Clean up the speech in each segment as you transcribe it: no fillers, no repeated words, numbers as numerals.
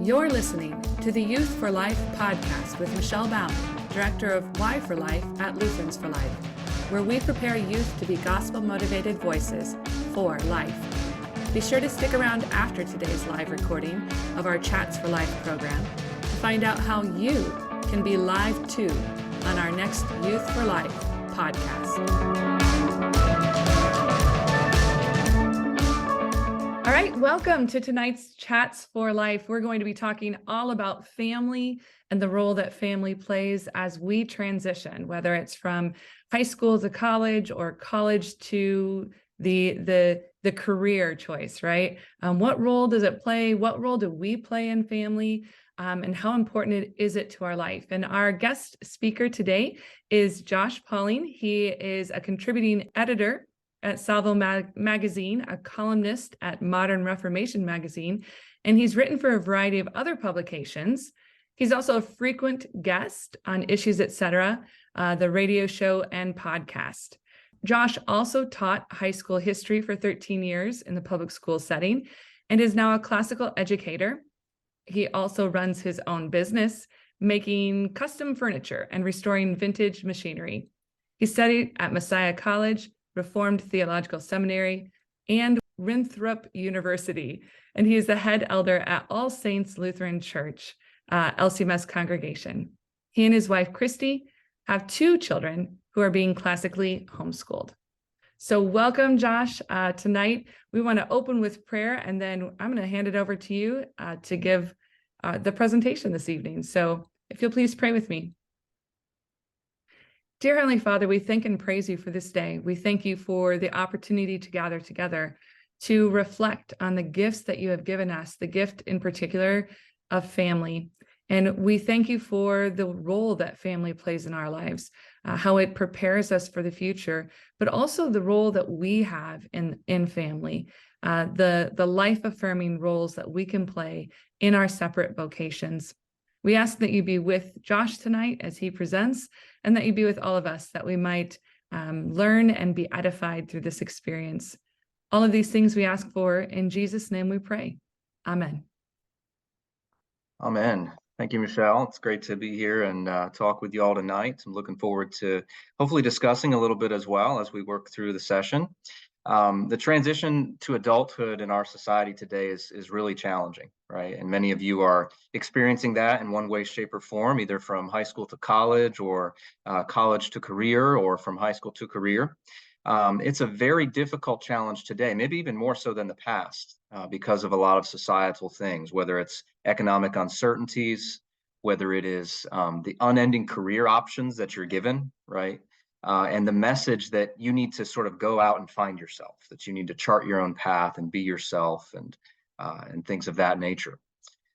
You're listening to the Youth for Life podcast with Michelle Baum, Director of Why for Life at Lutherans for Life, where we prepare youth to be gospel-motivated voices for life. Be sure to stick around after today's live recording of our Chats for Life program to find out how you can be live too on our next Youth for Life podcast. All right, welcome to tonight's Chats for Life. We're going to be talking all about family and the role that family plays as we transition, whether it's from high school to college or college to the career choice, right? What role does it play? What role do we play in family? And how important is it to our life? And our guest speaker today is Josh Pauling. He is a contributing editor at Salvo Magazine, a columnist at Modern Reformation Magazine, and he's written for a variety of other publications. He's also a frequent guest on Issues, Etc., the radio show and podcast. Josh also taught high school history for 13 years in the public school setting and is now a classical educator. He also runs his own business, making custom furniture and restoring vintage machinery. He studied at Messiah College, Reformed Theological Seminary, and Winthrop University, and he is the head elder at All Saints Lutheran Church, LCMS congregation. He and his wife, Christy, have 2 children who are being classically homeschooled. So welcome, Josh. Tonight, we want to open with prayer, and then I'm going to hand it over to you to give the presentation this evening. So if you'll please pray with me. Dear Heavenly Father, we thank and praise you for this day. We thank you for the opportunity to gather together to reflect on the gifts that you have given us, the gift in particular of family. And we thank you for the role that family plays in our lives, how it prepares us for the future, but also the role that we have in family, the life-affirming roles that we can play in our separate vocations. We ask that you be with Josh tonight as he presents, and that you be with all of us, that we might learn and be edified through this experience. All of these things we ask for, in Jesus' name we pray. Amen. Amen. Thank you, Michelle. It's great to be here and talk with you all tonight. I'm looking forward to hopefully discussing a little bit as well as we work through the session. The transition to adulthood in our society today is really challenging, right? And many of you are experiencing that in one way, shape, or form, either from high school to college or college to career or from high school to career. It's a very difficult challenge today, maybe even more so than the past, because of a lot of societal things, whether it's economic uncertainties, whether it is the unending career options that you're given, right? And the message that you need to sort of go out and find yourself, that you need to chart your own path and be yourself and things of that nature.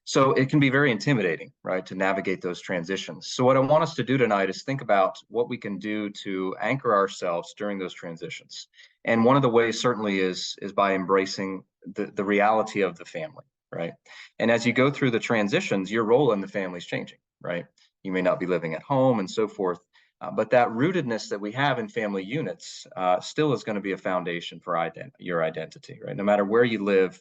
So it can be very intimidating, right, to navigate those transitions. So what I want us to do tonight is think about what we can do to anchor ourselves during those transitions. And one of the ways certainly is by embracing the reality of the family, right? And as you go through the transitions, your role in the family is changing, right? You may not be living at home and so forth, but that rootedness that we have in family units still is going to be a foundation for your identity, right? No matter where you live,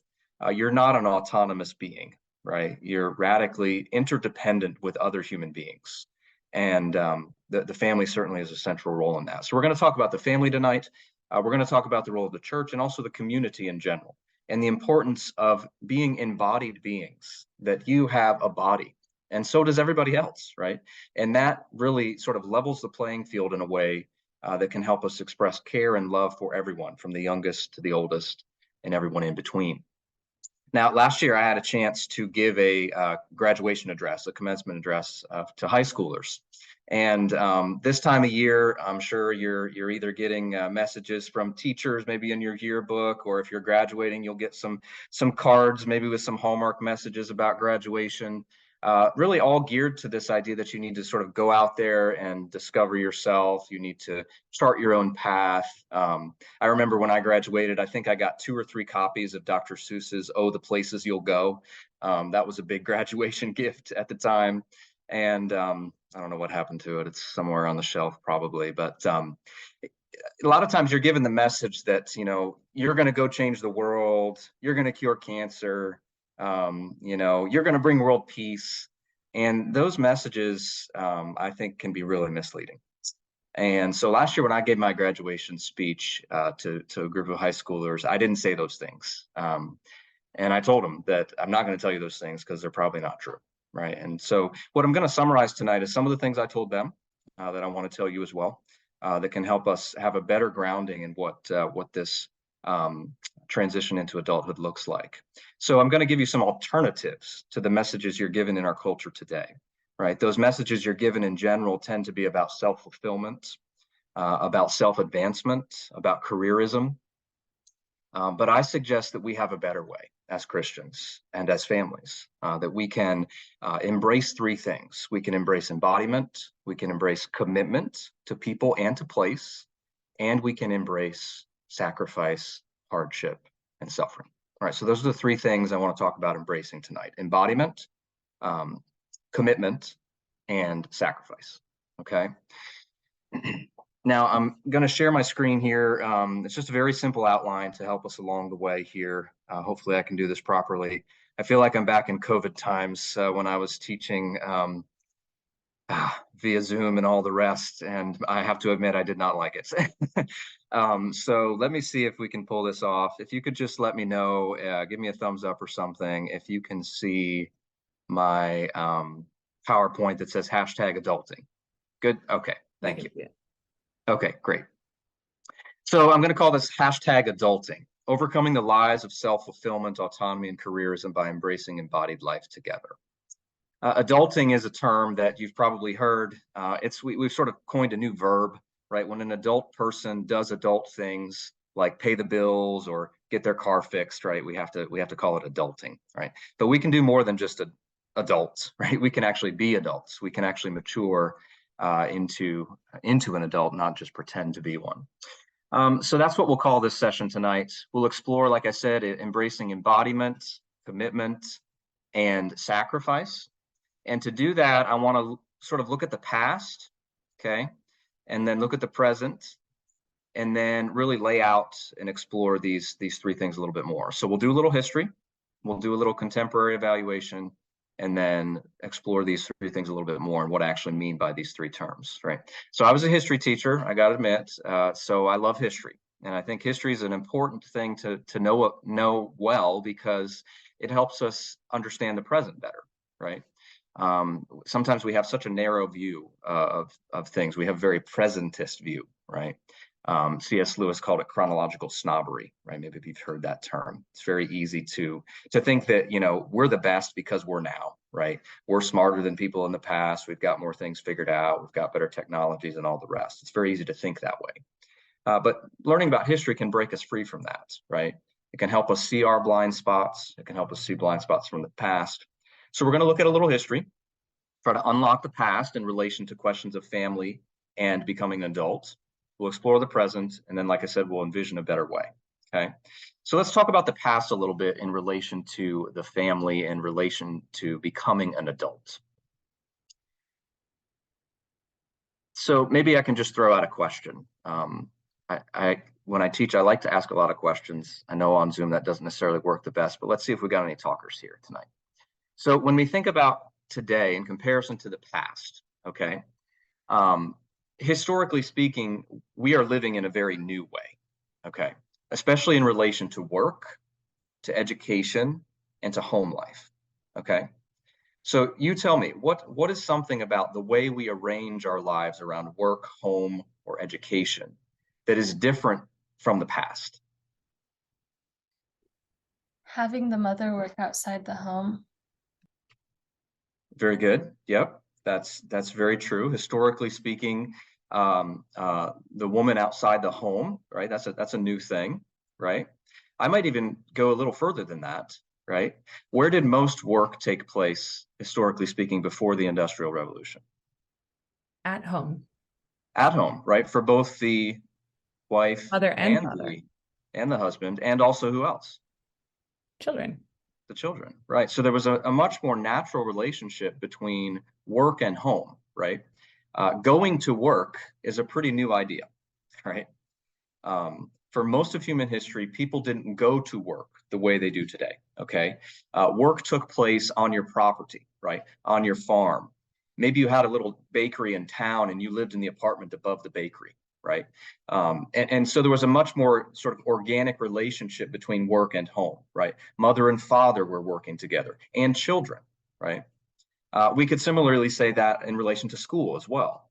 you're not an autonomous being, right? You're radically interdependent with other human beings. And the family certainly has a central role in that. So we're going to talk about the family tonight. We're going to talk about the role of the church and also the community in general, and the importance of being embodied beings, that you have a body. And so does everybody else, right? And that really sort of levels the playing field in a way that can help us express care and love for everyone, from the youngest to the oldest and everyone in between. Now, last year I had a chance to give a graduation address, a commencement address to high schoolers. And this time of year, I'm sure you're either getting messages from teachers, maybe in your yearbook, or if you're graduating, you'll get some cards, maybe with some hallmark messages about graduation. Really all geared to this idea that you need to sort of go out there and discover yourself. You need to chart your own path. I remember when I graduated, I think I got 2 or 3 copies of Dr. Seuss's "Oh, the Places You'll Go." That was a big graduation gift at the time. And I don't know what happened to it. It's somewhere on the shelf probably. But a lot of times you're given the message that, you know, you're going to go change the world. You're going to cure cancer. You're going to bring world peace. And those messages, I think, can be really misleading. And so last year when I gave my graduation speech to a group of high schoolers, I didn't say those things. And I told them that I'm not going to tell you those things because they're probably not true, right? And so what I'm going to summarize tonight is some of the things I told them that I want to tell you as well, that can help us have a better grounding in what this transition into adulthood looks like. So I'm going to give you some alternatives to the messages you're given in our culture today, right? Those messages you're given in general tend to be about self-fulfillment, about self-advancement, about careerism. But I suggest that we have a better way as Christians and as families, that we can embrace three things. We can embrace embodiment, we can embrace commitment to people and to place, and we can embrace sacrifice, hardship, and suffering. All right, so those are the three things I want to talk about embracing tonight: embodiment, commitment, and sacrifice. Okay. Now I'm going to share my screen here. It's just a very simple outline to help us along the way here. Hopefully I can do this properly. I feel like I'm back in COVID times when I was teaching via Zoom and all the rest, and I have to admit I did not like it. So let me see if we can pull this off. If you could just let me know, give me a thumbs up or something if you can see my PowerPoint that says #adulting. Good. Okay. Thank you. Okay, great. So I'm going to call this #adulting, overcoming the lies of self-fulfillment, autonomy, and careerism by embracing embodied life together. Adulting is a term that you've probably heard. We've sort of coined a new verb, right? When an adult person does adult things like pay the bills or get their car fixed, right? We have to call it adulting, right? But we can do more than just adults, right? We can actually be adults. We can actually mature into an adult, not just pretend to be one. So that's what we'll call this session tonight. We'll explore, like I said, embracing embodiment, commitment, and sacrifice. And to do that, I want to sort of look at the past, okay, and then look at the present, and then really lay out and explore these three things a little bit more. So we'll do a little history, we'll do a little contemporary evaluation, and then explore these three things a little bit more and what I actually mean by these three terms, right? So I was a history teacher, I got to admit, so I love history. And I think history is an important thing to know well because it helps us understand the present better, right? Sometimes we have such a narrow view of things. We have a very presentist view, right? C.S. Lewis called it chronological snobbery, right? Maybe you've heard that term. It's very easy to think that, we're the best because we're now, right? We're smarter than people in the past. We've got more things figured out. We've got better technologies and all the rest. It's very easy to think that way. But learning about history can break us free from that, right? It can help us see our blind spots. It can help us see blind spots from the past. So we're going to look at a little history, try to unlock the past in relation to questions of family and becoming an adult. We'll explore the present, and then, like I said, we'll envision a better way, okay? So let's talk about the past a little bit in relation to the family, in relation to becoming an adult. So maybe I can just throw out a question. When I teach, I like to ask a lot of questions. I know on Zoom that doesn't necessarily work the best, but let's see if we got any talkers here tonight. So when we think about today in comparison to the past, okay, historically speaking, we are living in a very new way, okay, especially in relation to work, to education, and to home life, okay? So you tell me, what is something about the way we arrange our lives around work, home, or education that is different from the past? Having the mother work outside the home. Very good. Yep, that's very true. Historically speaking, the woman outside the home, right? That's a new thing, right? I might even go a little further than that, right? Where did most work take place, historically speaking, before the Industrial Revolution? At home. At home, right? For both the wife Mother and and father. the husband, and also who else? Children. The children, right? So there was a much more natural relationship between work and home, right? Going to work is a pretty new idea, right? For most of human history, people didn't go to work the way they do today. okay? Work took place on your property, right? On your farm. Maybe you had a little bakery in town and you lived in the apartment above the bakery, right? And so there was a much more sort of organic relationship between work and home, right? Mother and father were working together, and children, right? We could similarly say that in relation to school as well.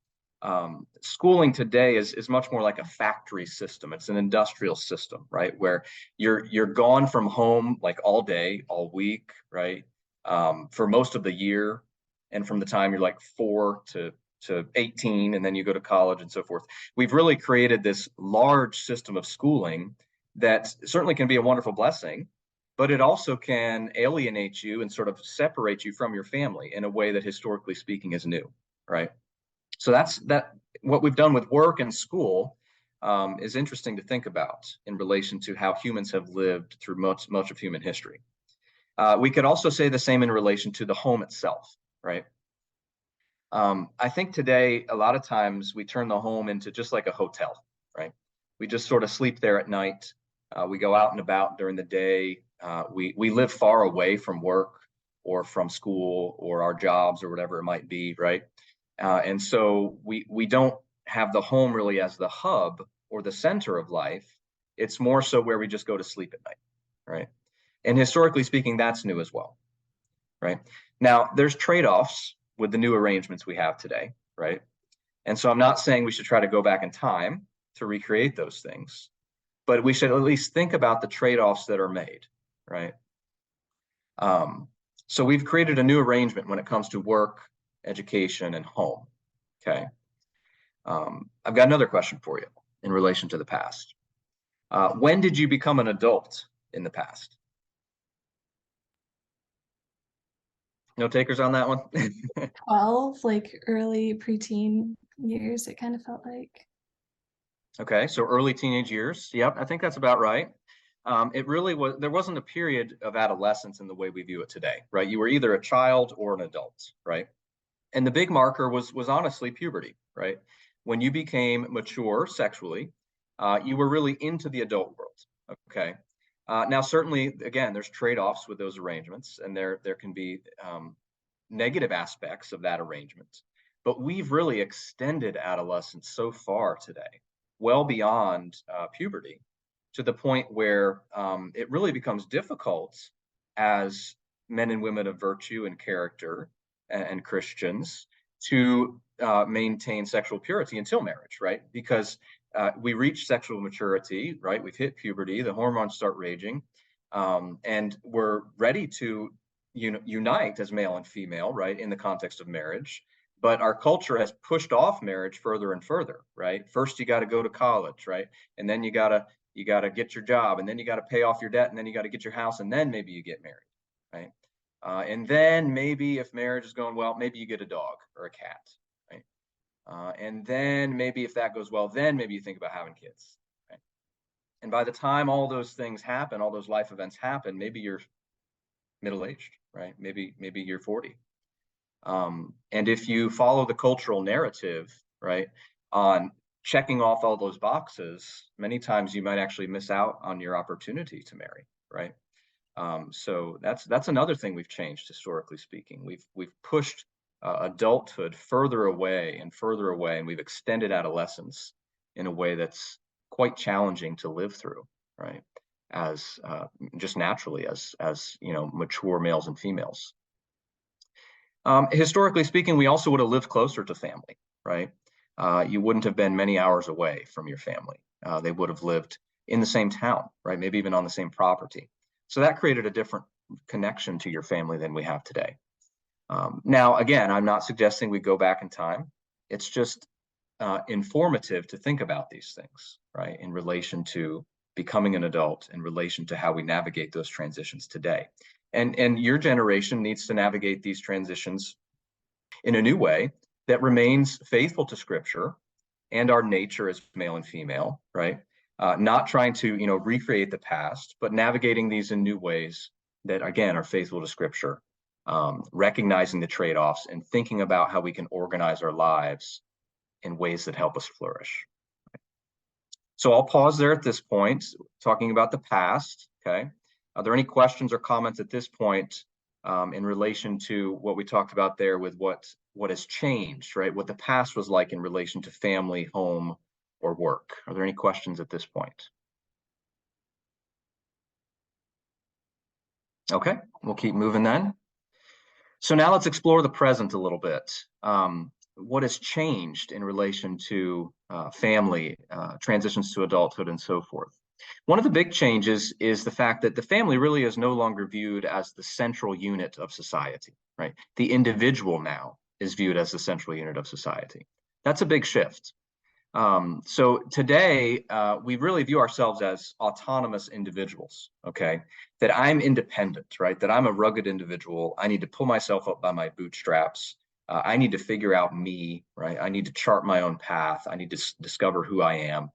Schooling today is much more like a factory system. It's an industrial system, right? Where you're gone from home like all day, all week, right? For most of the year, and from the time you're like 4 to 18, and then you go to college and so forth. We've really created this large system of schooling that certainly can be a wonderful blessing, but it also can alienate you and sort of separate you from your family in a way that historically speaking is new, right? So that's what we've done with work and school is interesting to think about in relation to how humans have lived through much of human history. We could also say the same in relation to the home itself, right? I think today, a lot of times we turn the home into just like a hotel, right? We just sort of sleep there at night. We go out and about during the day. We live far away from work or from school or our jobs or whatever it might be, right? And so we don't have the home really as the hub or the center of life. It's more so where we just go to sleep at night, right? And historically speaking, that's new as well, right? Now, there's trade-offs with the new arrangements we have today, right? And so I'm not saying we should try to go back in time to recreate those things, but we should at least think about the trade-offs that are made, right? So we've created a new arrangement when it comes to work, education, and home, okay? I've got another question for you in relation to the past. When did you become an adult in the past? No takers on that one? 12, like early preteen years, it kind of felt like. Okay, so early teenage years. Yep, I think that's about right. It really was, there wasn't a period of adolescence in the way we view it today, right? You were either a child or an adult, right? And the big marker was honestly puberty, right? When you became mature sexually, you were really into the adult world, okay? Now, certainly, again, there's trade-offs with those arrangements, and there can be negative aspects of that arrangement. But we've really extended adolescence so far today, well beyond puberty, to the point where it really becomes difficult as men and women of virtue and character and Christians to maintain sexual purity until marriage, right? Because we reach sexual maturity, right? We've hit puberty, the hormones start raging, and we're ready to unite as male and female, right, in the context of marriage. But our culture has pushed off marriage further and further, right? First, you got to go to college, right? And then you gotta get your job, and then you got to pay off your debt, and then you got to get your house, and then maybe you get married, right? And then maybe if marriage is going well, maybe you get a dog or a cat, right? And then maybe if that goes well, then maybe you think about having kids, right? And by the time all those things happen, all those life events happen, maybe you're middle-aged, right? Maybe you're 40. And if you follow the cultural narrative, right, on checking off all those boxes, many times you might actually miss out on your opportunity to marry, right? So that's another thing we've changed historically speaking. We've pushed adulthood further away and further away, and we've extended adolescence in a way that's quite challenging to live through, right? As just naturally as mature males and females. Historically speaking, we also would have lived closer to family, right? You wouldn't have been many hours away from your family. They would have lived in the same town, right? Maybe even on the same property. So that created a different connection to your family than we have today. Now, again, I'm not suggesting we go back in time. It's just informative to think about these things, right? In relation to becoming an adult, in relation to how we navigate those transitions today. And your generation needs to navigate these transitions in a new way that remains faithful to Scripture and our nature as male and female, right? Not trying to recreate the past, but navigating these in new ways that again are faithful to Scripture, recognizing the trade-offs and thinking about how we can organize our lives in ways that help us flourish. So I'll pause there at this point, talking about the past, okay? Are there any questions or comments at this point in relation to what we talked about there with what has changed, right? What the past was like in relation to family, home, or work? Are there any questions at this point? Okay, we'll keep moving then. So now let's explore the present a little bit. What has changed in relation to family, transitions to adulthood, and so forth? One of the big changes is the fact that the family really is no longer viewed as the central unit of society, right? The individual now is viewed as the central unit of society. That's a big shift. So today, we really view ourselves as autonomous individuals, okay? That I'm independent, right? That I'm a rugged individual. I need to pull myself up by my bootstraps. I need to figure out me, right? I need to chart my own path. I need to discover who I am.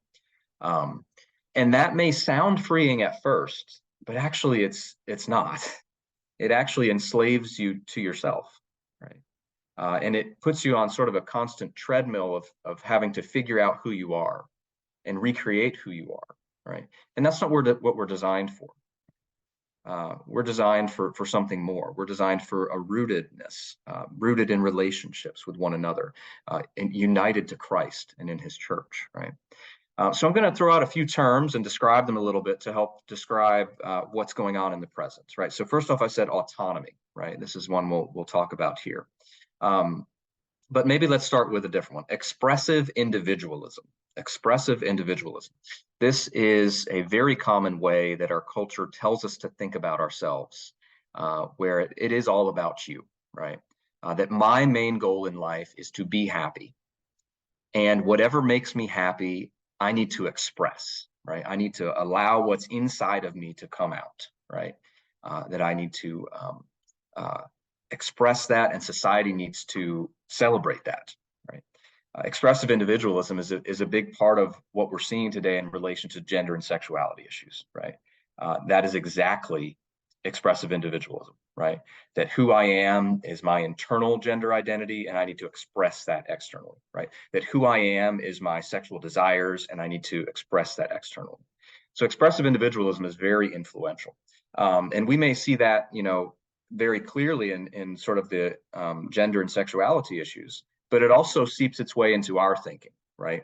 And that may sound freeing at first, but actually it's not. It actually enslaves you to yourself, right? And it puts you on sort of a constant treadmill of having to figure out who you are and recreate who you are, right? And that's not what we're designed for. We're designed for something more. We're designed for a rootedness, rooted in relationships with one another, and united to Christ and in his church, right? So I'm going to throw out a few terms and describe them a little bit to help describe what's going on in the present, right? So first off, I said autonomy, right? This is one we'll talk about here. But maybe let's start with a different one. Expressive individualism. Expressive individualism. This is a very common way that our culture tells us to think about ourselves, where it is all about you, right? That my main goal in life is to be happy. And whatever makes me happy, I need to express, right? I need to allow what's inside of me to come out, right? That I need to express that, and society needs to celebrate that, right? Expressive individualism is a big part of what we're seeing today in relation to gender and sexuality issues, right? That is exactly expressive individualism, right? That who I am is my internal gender identity, and I need to express that externally, right? That who I am is my sexual desires, and I need to express that externally. So expressive individualism is very influential. And we may see that, very clearly in sort of the gender and sexuality issues, but it also seeps its way into our thinking, right?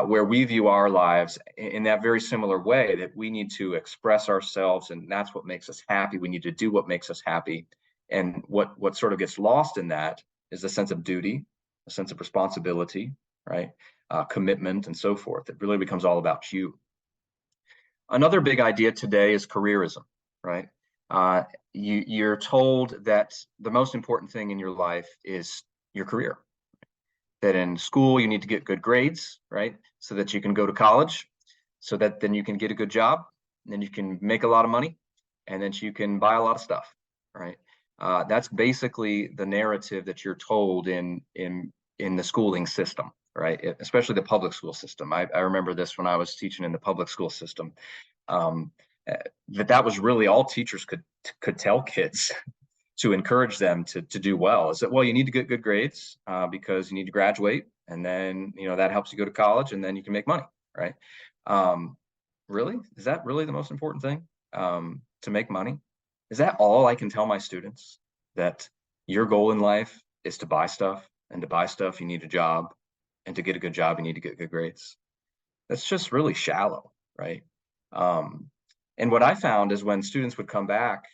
Where we view our lives in that very similar way, that we need to express ourselves, and that's what makes us happy. We need to do what makes us happy. And what sort of gets lost in that is a sense of duty, a sense of responsibility, right? Commitment, and so forth. It really becomes all about you. Another big idea today is careerism, right? You're told that the most important thing in your life is your career. That in school you need to get good grades, right? So that you can go to college, so that then you can get a good job, and then you can make a lot of money, and then you can buy a lot of stuff, right? That's basically the narrative that you're told in the schooling system, right? Especially the public school system. I remember this when I was teaching in the public school system. That was really all teachers could tell kids to encourage them to do well, is that, well, you need to get good grades because you need to graduate, and then that helps you go to college, and then you can make money, right? Really, is that really the most important thing, to make money? Is that all I can tell my students, that your goal in life is to buy stuff, and to buy stuff you need a job, and to get a good job you need to get good grades? That's just really shallow, right? And what I found is when students would come back,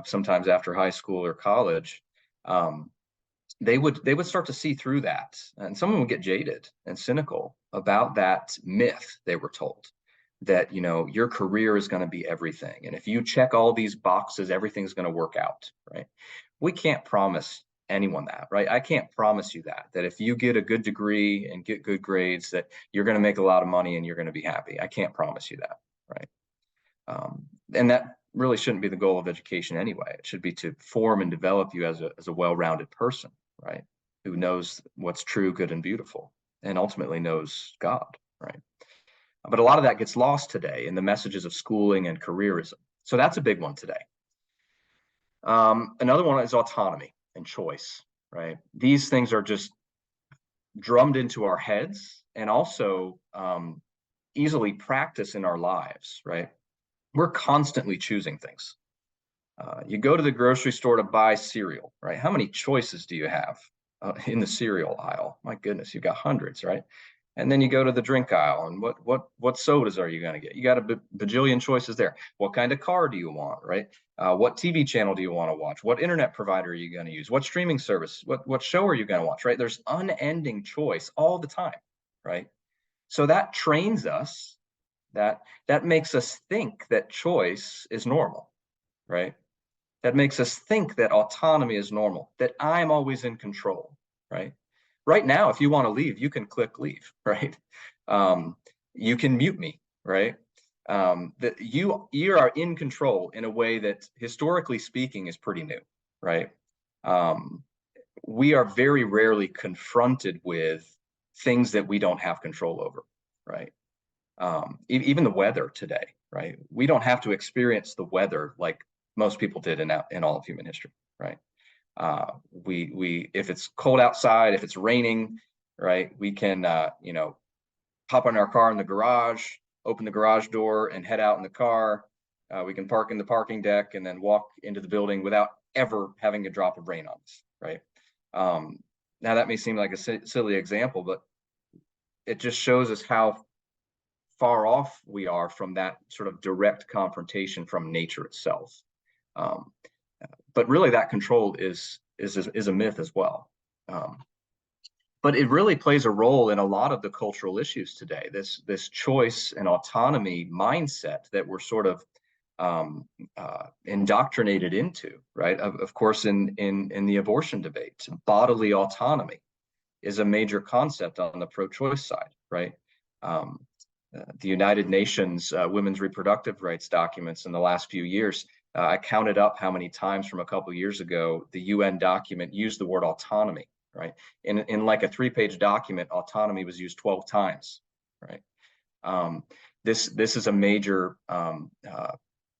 sometimes after high school or college, they would start to see through that, and some of them would get jaded and cynical about that myth they were told, that your career is going to be everything, and if you check all these boxes, everything's going to work out, right? We can't promise anyone that, right? I can't promise you that if you get a good degree and get good grades, that you're going to make a lot of money and you're going to be happy. I can't promise you that, right? And that really shouldn't be the goal of education anyway. It should be to form and develop you as a well-rounded person, right? Who knows what's true, good, and beautiful, and ultimately knows God, right? But a lot of that gets lost today in the messages of schooling and careerism. So that's a big one today. Another one is autonomy and choice, right? These things are just drummed into our heads, and also easily practiced in our lives, right? we're constantly choosing things. You go to the grocery store to buy cereal, right? How many choices do you have in the cereal aisle? My goodness, you've got hundreds, right? And then you go to the drink aisle, and what sodas are you going to get? You got a bajillion choices there. What kind of car do you want, right? What TV channel do you want to watch? What internet provider are you going to use? What streaming service? What show are you going to watch, right? There's unending choice all the time, right? So that trains us, that makes us think that choice is normal, right? That makes us think that autonomy is normal, that I'm always in control, right? Right now, if you want to leave, you can click leave, right? You can mute me, right? That you are in control in a way that, historically speaking, is pretty new, right? We are very rarely confronted with things that we don't have control over, right? Even the weather today, right? We don't have to experience the weather like most people did in all of human history, right? We if it's cold outside, if it's raining, right, we can hop in our car in the garage, open the garage door, and head out in the car. We can park in the parking deck and then walk into the building without ever having a drop of rain on us, right? Now that may seem like a silly example, but it just shows us how far off we are from that sort of direct confrontation from nature itself. But really, that control is a myth as well. But it really plays a role in a lot of the cultural issues today. This choice and autonomy mindset that we're sort of indoctrinated into, right? Of course, in the abortion debate, bodily autonomy is a major concept on the pro-choice side, right? The United Nations women's reproductive rights documents in the last few years, I counted up how many times from a couple of years ago the UN document used the word autonomy, right? In like a 3-page document, autonomy was used 12 times, right? This is a major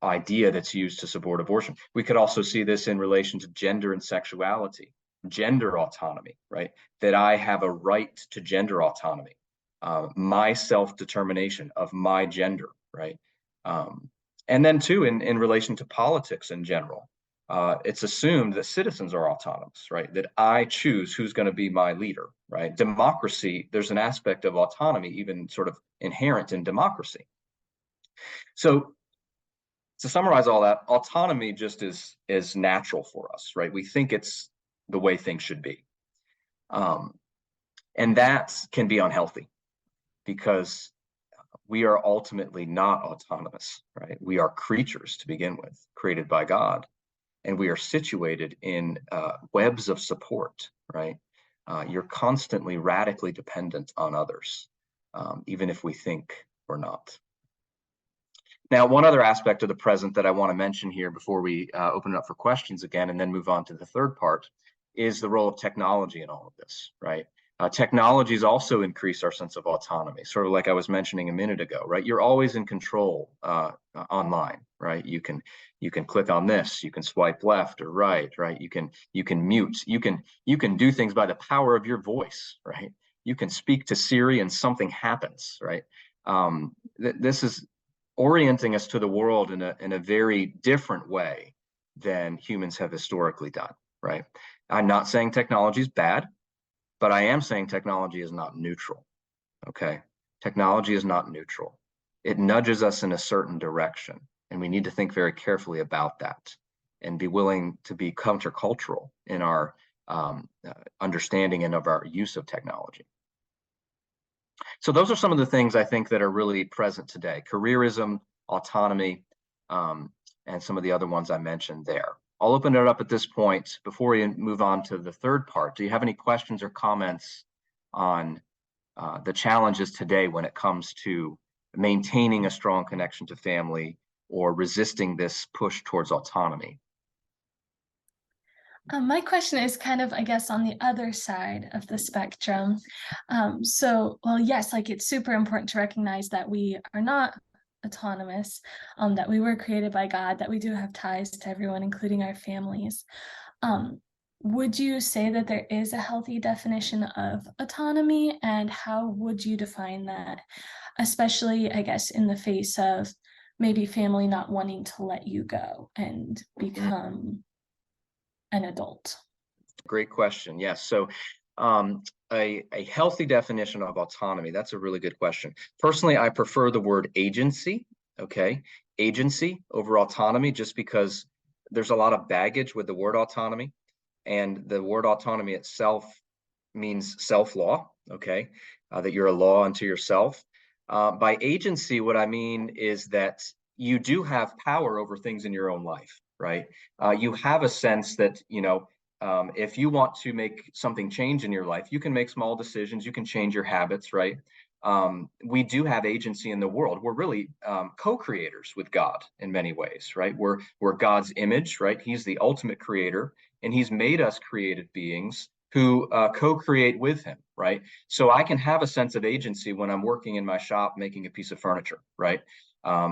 idea that's used to support abortion. We could also see this in relation to gender and sexuality, gender autonomy, right? That I have a right to gender autonomy. My self-determination of my gender, right? And then too, in relation to politics in general, it's assumed that citizens are autonomous, right? That I choose who's going to be my leader, right? Democracy, there's an aspect of autonomy even sort of inherent in democracy. So to summarize all that, autonomy just is natural for us, right? We think it's the way things should be. And that can be unhealthy, because we are ultimately not autonomous, right? We are creatures to begin with, created by God, and we are situated in webs of support, right? You're constantly radically dependent on others, even if we think we're not. Now, one other aspect of the present that I want to mention here before we open it up for questions again, and then move on to the third part, is the role of technology in all of this, right? Technologies also increase our sense of autonomy, sort of like I was mentioning a minute ago, right? You're always in control online, right? You can click on this, you can swipe left or right? You can mute, you can do things by the power of your voice, right? You can speak to Siri and something happens, right? This is orienting us to the world in a very different way than humans have historically done, right? I'm not saying technology is bad, but I am saying technology is not neutral, okay? Technology is not neutral. It nudges us in a certain direction, and we need to think very carefully about that and be willing to be countercultural in our understanding and of our use of technology. So those are some of the things I think that are really present today: careerism, autonomy, and some of the other ones I mentioned there. I'll open it up at this point before we move on to the third part. Do you have any questions or comments on the challenges today when it comes to maintaining a strong connection to family or resisting this push towards autonomy? My question is kind of, I guess, on the other side of the spectrum. Well, yes, like it's super important to recognize that we are not autonomous, that we were created by God, that we do have ties to everyone, including our families. Would you say that there is a healthy definition of autonomy, and how would you define that? Especially, I guess, in the face of maybe family not wanting to let you go and become an adult? Great question. Yes. So a healthy definition of autonomy, that's a really good question. Personally, I prefer the word agency, okay? Agency over autonomy, just because there's a lot of baggage with the word autonomy, and the word autonomy itself means self-law, okay? That you're a law unto yourself. By agency, what I mean is that you do have power over things in your own life, right? You have a sense that, if you want to make something change in your life, you can make small decisions, you can change your habits, right? We do have agency in the world. We're really co-creators with God in many ways, right? We're God's image, right? He's the ultimate creator, and he's made us created beings who co-create with him, right? So I can have a sense of agency when I'm working in my shop making a piece of furniture, right?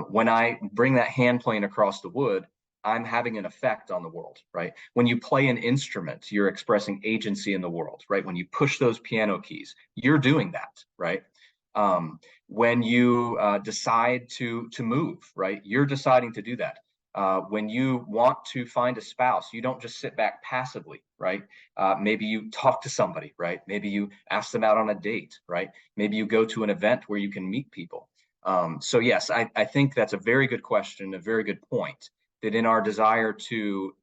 When I bring that hand plane across the wood, I'm having an effect on the world, right? When you play an instrument, you're expressing agency in the world, right? When you push those piano keys, you're doing that, right? When you decide to move, right? You're deciding to do that. When you want to find a spouse, you don't just sit back passively, right? Maybe you talk to somebody, right? Maybe you ask them out on a date, right? Maybe you go to an event where you can meet people. So yes, I think that's a very good question, a very good point, that in our desire to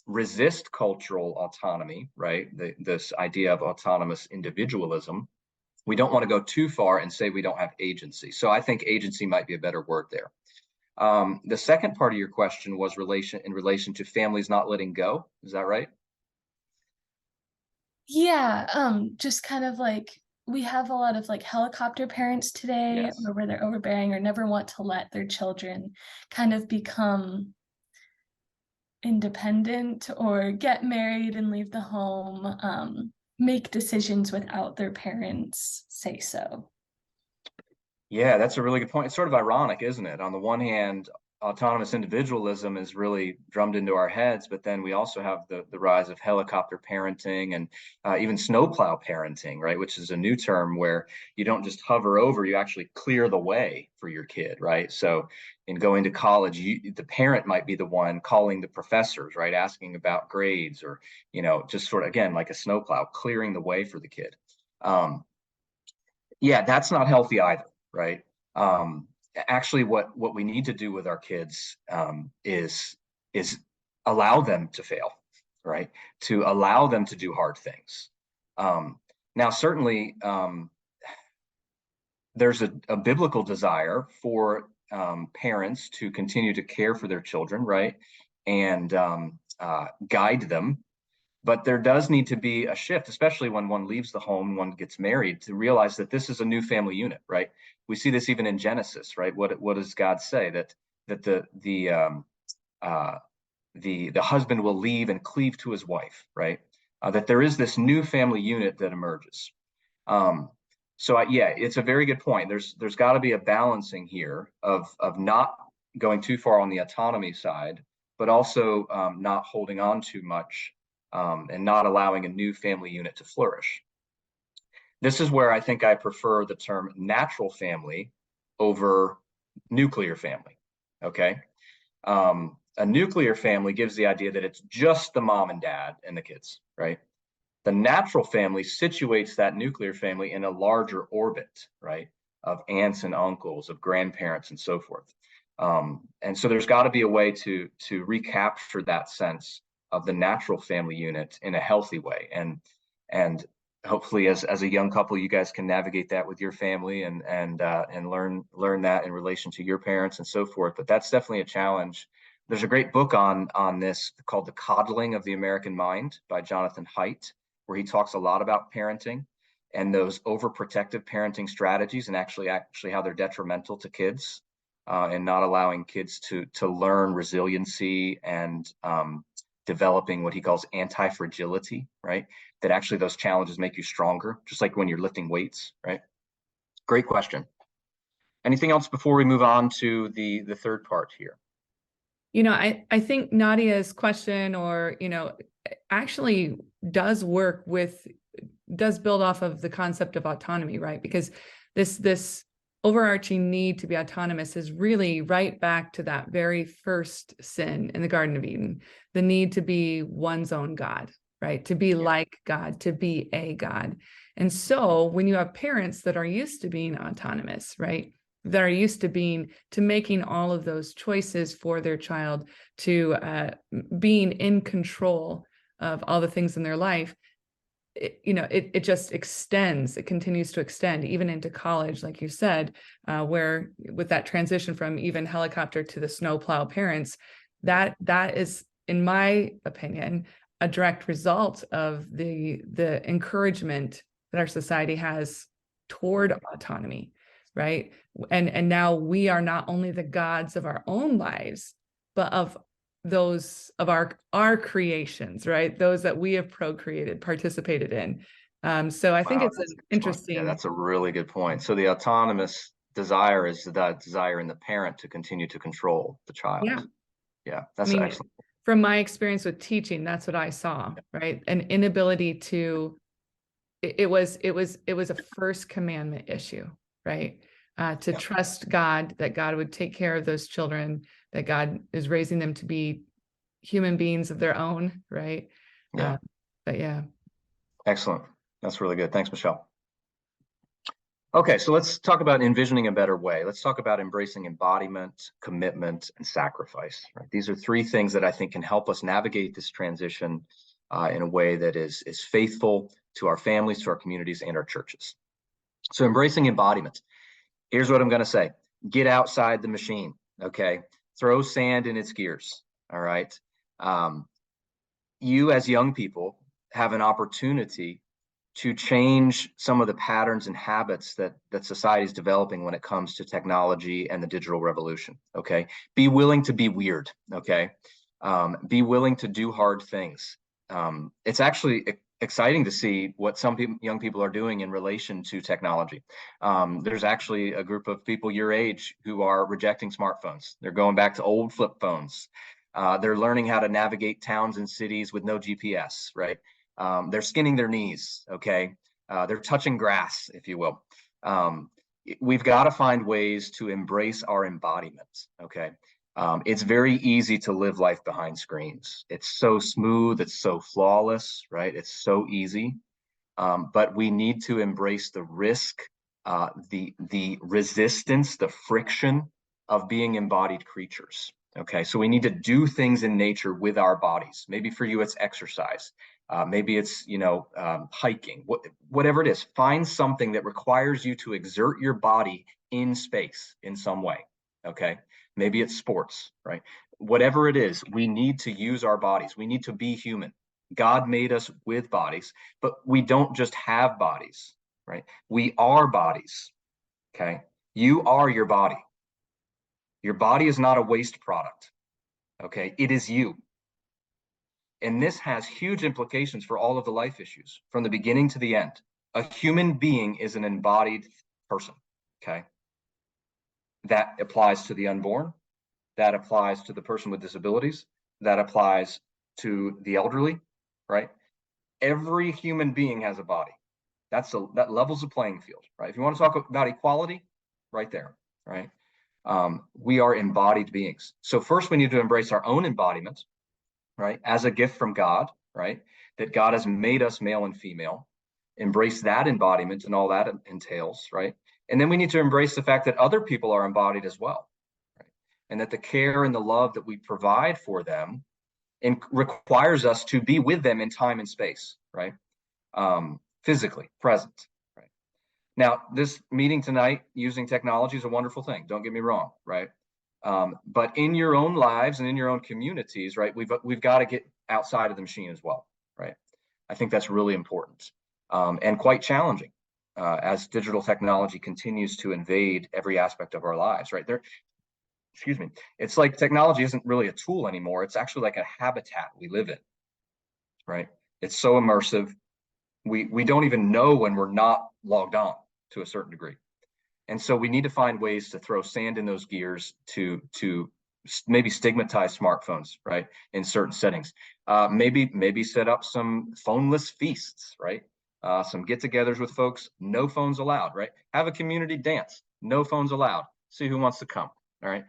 resist cultural autonomy, right? This idea of autonomous individualism, we don't want to go too far and say we don't have agency. So I think agency might be a better word there. The second part of your question was in relation to families not letting go. Is that right? Yeah, just kind of like we have a lot of like helicopter parents today, Yes. or where they're overbearing or never want to let their children kind of become independent or get married and leave the home, make decisions without their parents say so. Yeah, that's a really good point. It's sort of ironic, isn't it? On the one hand, autonomous individualism is really drummed into our heads, but then we also have the rise of helicopter parenting and even snowplow parenting, right? Which is a new term where you don't just hover over, you actually clear the way for your kid, right? So in going to college, the parent might be the one calling the professors, right? Asking about grades, or, just sort of, again, like a snowplow, clearing the way for the kid. Yeah, that's not healthy either, right? Actually, what we need to do with our kids is allow them to fail, right? To allow them to do hard things. Now, certainly, there's a biblical desire for parents to continue to care for their children, right? And guide them. But there does need to be a shift, especially when one leaves the home, one gets married, to realize that this is a new family unit, right? We see this even in Genesis, right? What does God say? That the husband will leave and cleave to his wife, right? That there is this new family unit that emerges. Yeah, it's a very good point. There's got to be a balancing here of not going too far on the autonomy side, but also not holding on too much, and not allowing a new family unit to flourish. This is where I think I prefer the term natural family over nuclear family. Okay. A nuclear family gives the idea that it's just the mom and dad and the kids, right? The natural family situates that nuclear family in a larger orbit, right? Of aunts and uncles, of grandparents, and so forth. And so there's got to be a way to recapture that sense of the natural family unit in a healthy way. And hopefully, as a young couple, you guys can navigate that with your family and learn that in relation to your parents and so forth. But that's definitely a challenge. There's a great book on this called The Coddling of the American Mind by Jonathan Haidt, where he talks a lot about parenting and those overprotective parenting strategies, and actually how they're detrimental to kids, and not allowing kids to learn resiliency and developing what he calls anti-fragility, right? That actually those challenges make you stronger, just like when you're lifting weights, right? Great question. Anything else before we move on to the third part here? I think Nadia's question, actually does build off of the concept of autonomy, right? Because this overarching need to be autonomous is really right back to that very first sin in the Garden of Eden, the need to be one's own God, right? To be like God, to be a God. And so when you have parents that are used to being autonomous, right? That are used to making all of those choices for their child, to being in control of all the things in their life, it just extends. It continues to extend even into college, like you said, where with that transition from even helicopter to the snowplow parents, that is, in my opinion, a direct result of the encouragement that our society has toward autonomy, right? And now we are not only the gods of our own lives, but of those of our creations, right? Those that we have procreated, participated in. So I think it's an interesting. Yeah, that's a really good point. So the autonomous desire is that desire in the parent to continue to control the child. Yeah, that's excellent. From my experience with teaching, that's what I saw, right? An inability to. It was a first commandment issue, right? To trust God, that God would take care of those children, that God is raising them to be human beings of their own, right? Yeah. But yeah. Excellent. That's really good. Thanks, Michelle. Okay, so let's talk about envisioning a better way. Let's talk about embracing embodiment, commitment, and sacrifice. Right? These are three things that I think can help us navigate this transition in a way that is faithful to our families, to our communities, and our churches. So embracing embodiment. Here's what I'm going to say. Get outside the machine, okay? Throw sand in its gears, all right? You as young people have an opportunity to change some of the patterns and habits that society is developing when it comes to technology and the digital revolution, okay? Be willing to be weird, okay? Be willing to do hard things. It's actually exciting to see what some young people are doing in relation to technology. There's actually a group of people your age who are rejecting smartphones. They're going back to old flip phones. They're learning how to navigate towns and cities with no GPS, right? They're skinning their knees, okay? They're touching grass, if you will. We've got to find ways to embrace our embodiment, okay? It's very easy to live life behind screens. It's so smooth, it's so flawless, right? It's so easy, but we need to embrace the risk, the resistance, the friction of being embodied creatures, okay? So we need to do things in nature with our bodies. Maybe for you, it's exercise. Maybe it's, hiking, whatever it is. Find something that requires you to exert your body in space in some way, okay? Maybe it's sports, right? Whatever it is, we need to use our bodies. We need to be human. God made us with bodies, but we don't just have bodies, right? We are bodies, okay? You are your body. Your body is not a waste product, okay? It is you. And this has huge implications for all of the life issues from the beginning to the end. A human being is an embodied person, okay? That applies to the unborn. That applies to the person with disabilities. That applies to the elderly, right? Every human being has a body. That levels the playing field, right? If you want to talk about equality, right there, right? We are embodied beings. So first we need to embrace our own embodiment, right? As a gift from God, right? That God has made us male and female. Embrace that embodiment and all that entails, right? And then we need to embrace the fact that other people are embodied as well, right? And that the care and the love that we provide for them requires us to be with them in time and space, right? Physically present, right? Now, this meeting tonight using technology is a wonderful thing. Don't get me wrong, right? But in your own lives and in your own communities, right, we've got to get outside of the machine as well, right? I think that's really important and quite challenging as digital technology continues to invade every aspect of our lives, right? Excuse me. It's like technology isn't really a tool anymore. It's actually like a habitat we live in, right? It's so immersive. We don't even know when we're not logged on to a certain degree. And so we need to find ways to throw sand in those gears to maybe stigmatize smartphones, right, in certain settings. Maybe set up some phoneless feasts, right? Some get-togethers with folks, no phones allowed, right? Have a community dance, no phones allowed. See who wants to come. All right.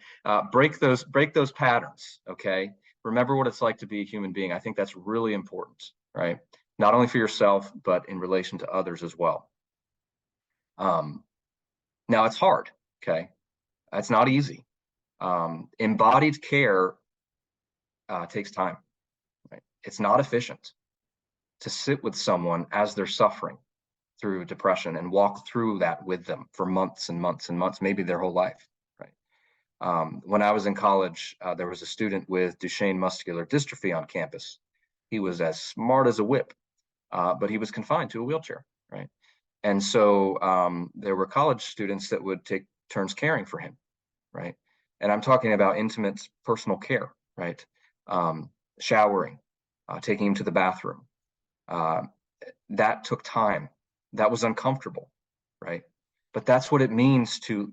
Break those patterns. Okay. Remember what it's like to be a human being. I think that's really important, right? Not only for yourself, but in relation to others as well. Now it's hard. Okay. It's not easy. Embodied care takes time, right? It's not efficient to sit with someone as they're suffering through depression and walk through that with them for months and months and months, maybe their whole life, right? When I was in college, there was a student with Duchenne muscular dystrophy on campus. He was as smart as a whip, but he was confined to a wheelchair, right? And so there were college students that would take turns caring for him, right? And I'm talking about intimate personal care, right? Showering, taking him to the bathroom. That took time. That was uncomfortable, right? But that's what it means to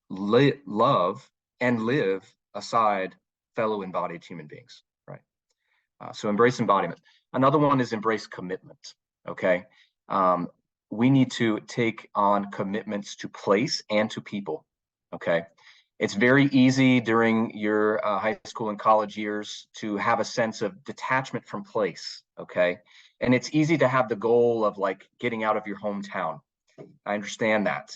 love and live aside fellow embodied human beings, right? So embrace embodiment. Another one is embrace commitment, okay? We need to take on commitments to place and to people, okay? It's very easy during your high school and college years to have a sense of detachment from place, okay? And it's easy to have the goal of like getting out of your hometown. I understand that.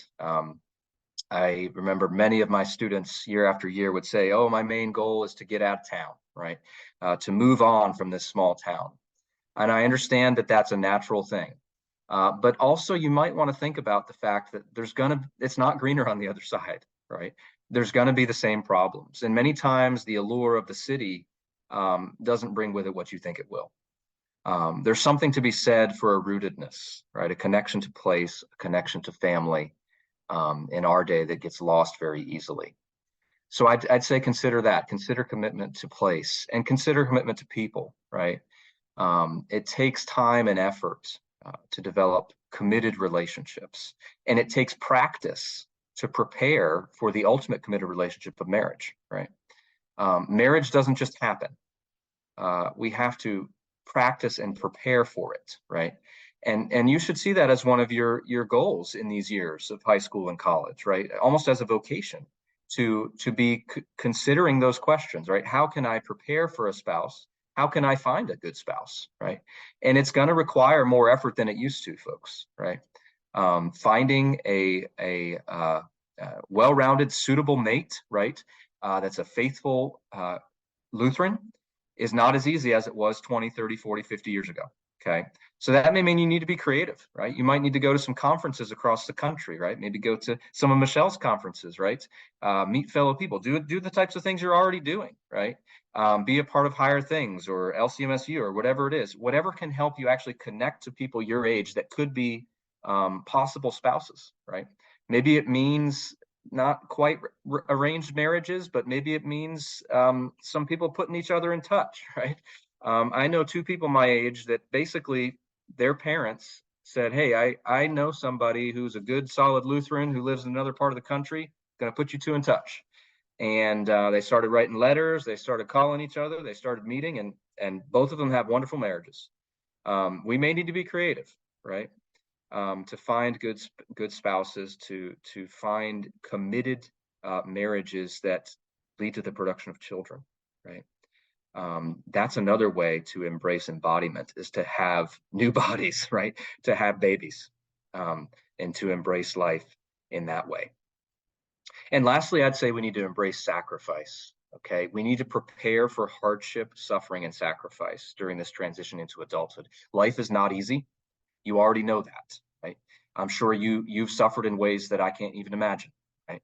I remember many of my students year after year would say, oh, my main goal is to get out of town, right? To move on from this small town. And I understand that that's a natural thing. But also you might want to think about the fact that it's not greener on the other side, right? There's going to be the same problems. And many times the allure of the city doesn't bring with it what you think it will. There's something to be said for a rootedness, right? A connection to place, a connection to family in our day that gets lost very easily. So I'd say consider that. Consider commitment to place and consider commitment to people, right? It takes time and effort to develop committed relationships. And it takes practice to prepare for the ultimate committed relationship of marriage, right? Marriage doesn't just happen. We have to practice and prepare for it, right? And you should see that as one of your goals in these years of high school and college, right? Almost as a vocation to be considering those questions, right? How can I prepare for a spouse? How can I find a good spouse, right? And it's going to require more effort than it used to, folks, right? Finding a well-rounded, suitable mate, right? That's a faithful Lutheran is not as easy as it was 20, 30, 40, 50 years ago, okay? So that may mean you need to be creative, right? You might need to go to some conferences across the country, right? Maybe go to some of Michelle's conferences, right? Meet fellow people, do the types of things you're already doing, right? Be a part of Higher Things or LCMSU or whatever it is, whatever can help you actually connect to people your age that could be possible spouses, right? Maybe it means not quite arranged marriages, but maybe it means some people putting each other in touch, right? I know two people my age that basically their parents said, hey, I know somebody who's a good, solid Lutheran who lives in another part of the country, going to put you two in touch. And they started writing letters, they started calling each other, they started meeting, and both of them have wonderful marriages. We may need to be creative, right? To find good spouses, to find committed marriages that lead to the production of children, right? That's another way to embrace embodiment, is to have new bodies, right? To have babies, and to embrace life in that way. And lastly, I'd say we need to embrace sacrifice. Okay, we need to prepare for hardship, suffering, and sacrifice during this transition into adulthood. Life is not easy. You already know that, right? I'm sure you've suffered in ways that I can't even imagine, right?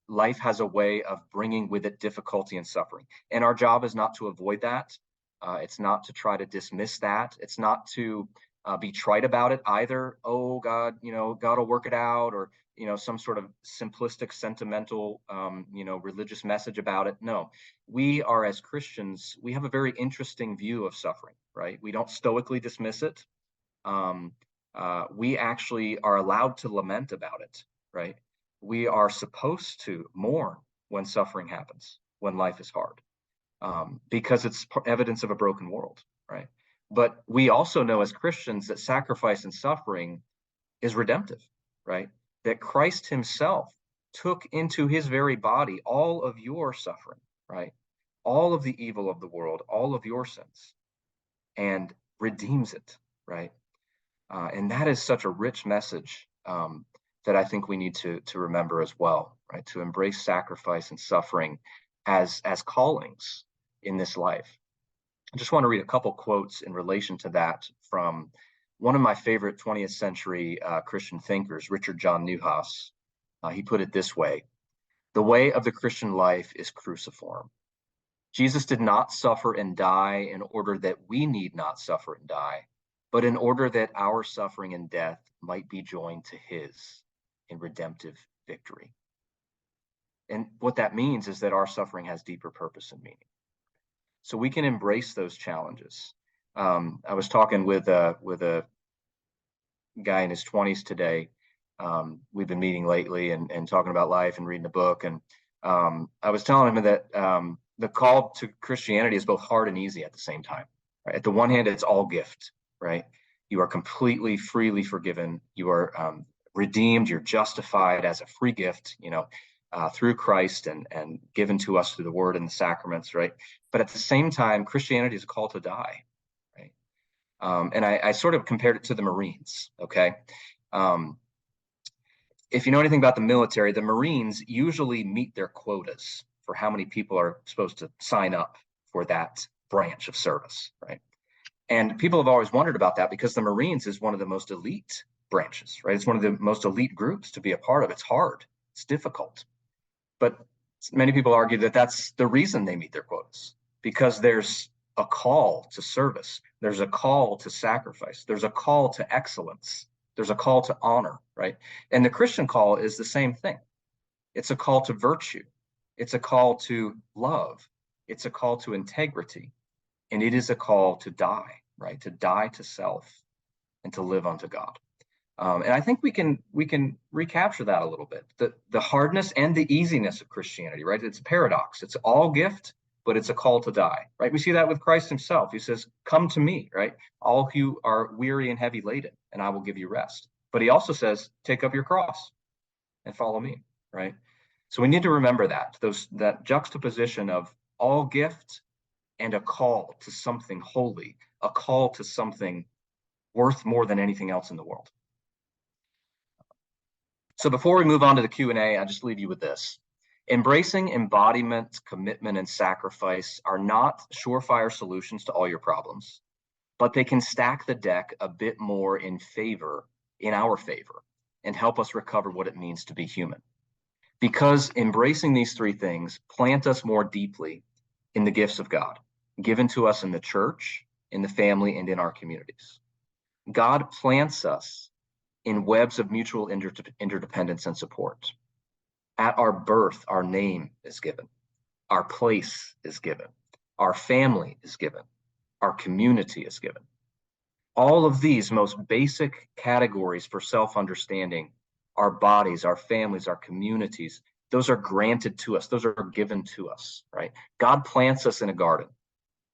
Life has a way of bringing with it difficulty and suffering. And our job is not to avoid that. It's not to try to dismiss that. It's not to be trite about it either. Oh, God, God will work it out, or, some sort of simplistic, sentimental, religious message about it. No, we are, as Christians, we have a very interesting view of suffering, right? We don't stoically dismiss it. We actually are allowed to lament about it, right? We are supposed to mourn when suffering happens, when life is hard, because it's evidence of a broken world, right? But we also know as Christians that sacrifice and suffering is redemptive, right? that Christ himself took into his very body all of your suffering, right? All of the evil of the world, all of your sins, and redeems it, right? And that is such a rich message that I think we need to remember as well, right? To embrace sacrifice and suffering as callings in this life. I just want to read a couple quotes in relation to that from one of my favorite 20th century Christian thinkers, Richard John Neuhaus. He put it this way: "The way of the Christian life is cruciform. Jesus did not suffer and die in order that we need not suffer and die, but in order that our suffering and death might be joined to his in redemptive victory." And what that means is that our suffering has deeper purpose and meaning. So we can embrace those challenges. I was talking with a guy in his 20s today. We've been meeting lately and talking about life and reading a book. And I was telling him that the call to Christianity is both hard and easy at the same time. Right? At the one hand, it's all gift, right? You are completely, freely forgiven. You are redeemed. You're justified as a free gift, through Christ and given to us through the word and the sacraments, right? But at the same time, Christianity is a call to die, right? And I sort of compared it to the Marines, okay? If you know anything about the military, the Marines usually meet their quotas for how many people are supposed to sign up for that branch of service, right? And people have always wondered about that because the Marines is one of the most elite branches, right? It's one of the most elite groups to be a part of. It's hard, it's difficult. But many people argue that that's the reason they meet their quotas, because there's a call to service. There's a call to sacrifice. There's a call to excellence. There's a call to honor, right? And the Christian call is the same thing. It's a call to virtue. It's a call to love. It's a call to integrity. And it is a call to die, right? To die to self and to live unto God. And I think we can recapture that a little bit. The hardness and the easiness of Christianity, right? It's a paradox. It's all gift, but it's a call to die, right? We see that with Christ himself. He says, "Come to me," right? "All who are weary and heavy laden, and I will give you rest." But he also says, "Take up your cross and follow me," right? So we need to remember that juxtaposition of all gift and a call to something holy, a call to something worth more than anything else in the world. So before we move on to the Q&A, I just leave you with this. Embracing embodiment, commitment, and sacrifice are not surefire solutions to all your problems, but they can stack the deck a bit more in our favor, and help us recover what it means to be human. Because embracing these three things plant us more deeply in the gifts of God, given to us in the church, in the family, and in our communities. God plants us in webs of mutual interdependence and support. At our birth, our name is given, our place is given, our family is given, our community is given. All of these most basic categories for self-understanding, our bodies, our families, our communities, those are granted to us, those are given to us, right? God plants us in a garden.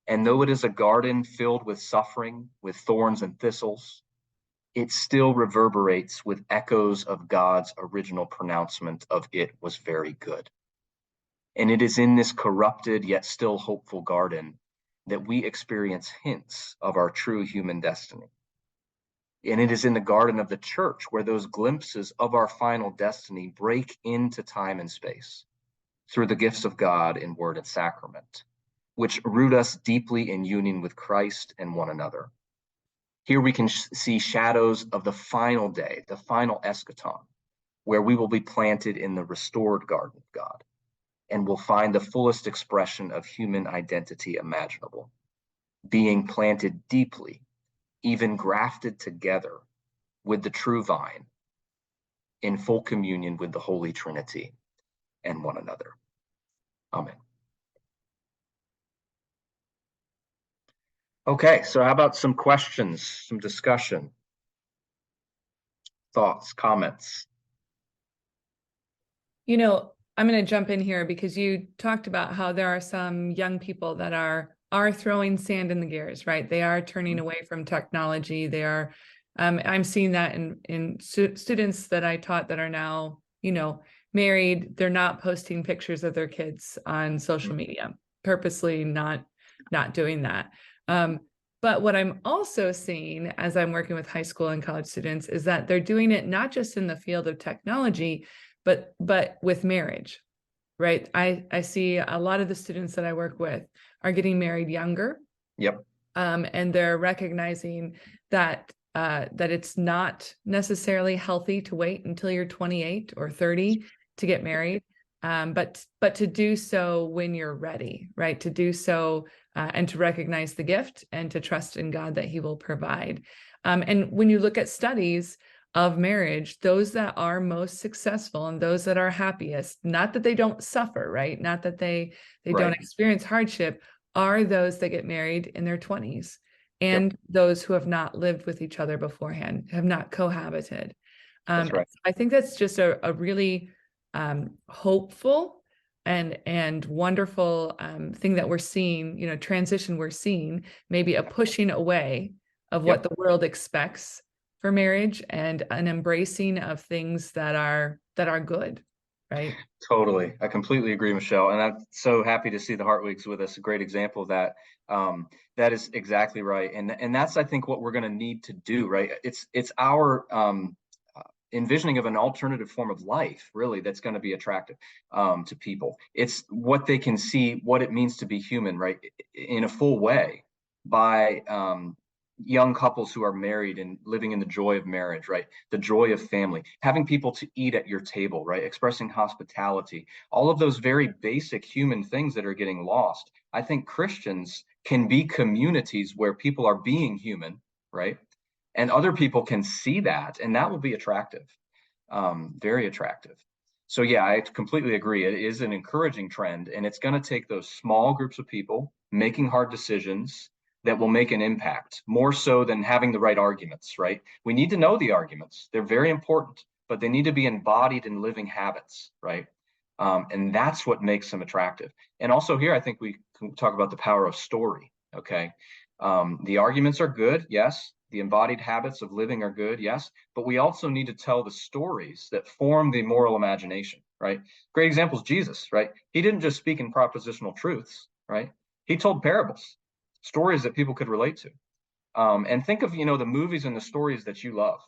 And though it is a garden filled with suffering, with thorns and thistles, it still reverberates with echoes of God's original pronouncement of it was very good. And it is in this corrupted yet still hopeful garden that we experience hints of our true human destiny. And it is in the garden of the church where those glimpses of our final destiny break into time and space through the gifts of God in word and sacrament, which root us deeply in union with Christ and one another. Here we can see shadows of the final day, the final eschaton, where we will be planted in the restored garden of God and will find the fullest expression of human identity imaginable, being planted deeply, even grafted together with the true vine, in full communion with the Holy Trinity and one another. Amen. Okay, so how about some questions, some discussion, thoughts, comments? I'm going to jump in here because you talked about how there are some young people that are throwing sand in the gears, right? They are turning away from technology. They are I'm seeing that in students that I taught that are now, married. They're not posting pictures of their kids on social media, purposely not doing that. But what I'm also seeing as I'm working with high school and college students is that they're doing it not just in the field of technology, but with marriage, right? I see a lot of the students that I work with are getting married younger. Yep. And they're recognizing that it's not necessarily healthy to wait until you're 28 or 30 to get married, but to do so when you're ready, right? To do so and to recognize the gift and to trust in God that He will provide. And when you look at studies of marriage, those that are most successful and those that are happiest, not that they don't suffer, right? Not that they don't experience hardship, are those that get married in their 20s and those who have not lived with each other beforehand, have not cohabited. That's right. I think that's just a really hopeful and wonderful thing that we're seeing, transition we're seeing, maybe a pushing away of what the world expects for marriage and an embracing of things that are good, right? Totally. I completely agree, Michelle. And I'm so happy to see the Heart Weeks with us. A great example of that. That is exactly right. And that's, I think, what we're going to need to do, right? It's our envisioning of an alternative form of life, really, that's going to be attractive to people. It's what they can see, what it means to be human, right? In a full way by young couples who are married and living in the joy of marriage, right? The joy of family, having people to eat at your table, right? Expressing hospitality, all of those very basic human things that are getting lost. I think Christians can be communities where people are being human, right? And other people can see that, and that will be attractive, very attractive. So yeah, I completely agree. It is an encouraging trend, and it's going to take those small groups of people making hard decisions that will make an impact, more so than having the right arguments, right? We need to know the arguments. They're very important, but they need to be embodied in living habits, right? And that's what makes them attractive. And also here, I think we can talk about the power of story, okay? The arguments are good, yes. The embodied habits of living are good, yes. But we also need to tell the stories that form the moral imagination, right? Great example is Jesus, right? He didn't just speak in propositional truths, right? He told parables, stories that people could relate to. And think of, the movies and the stories that you love,